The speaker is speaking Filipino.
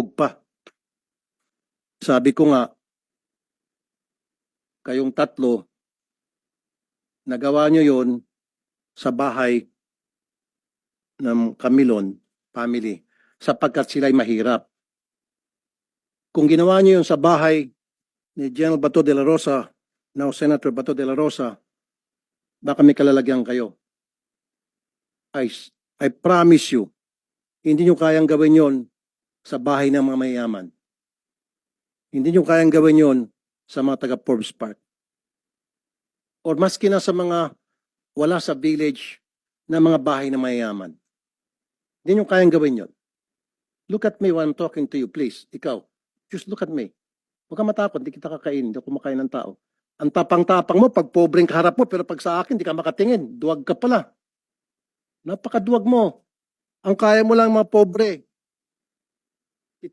pa. Sabi ko nga, kayong tatlo, nagawa nyo yon sa bahay ng Camilon family sapagkat sila'y mahirap. Kung ginawa nyo yon sa bahay ni General Bato de la Rosa, now Senator Bato de la Rosa, baka may kalalagyan kayo. I promise you, hindi nyo kayang gawin yon sa bahay ng mga mayayaman. Hindi nyo kayang gawin yon sa mga taga Forbes Park. Or maski na sa mga wala sa village na mga bahay na mayayaman. Hindi nyo kayang gawin yon. Look at me when I'm talking to you, please. Ikaw, just look at me. Huwag ka matakot, hindi kita kakain, hindi ako kumakain ng tao. Ang tapang-tapang mo, pag pobreng kaharap mo, pero pag sa akin, hindi ka makatingin. Duwag ka pala. Napakaduwag mo. Ang kaya mo lang mga pobre.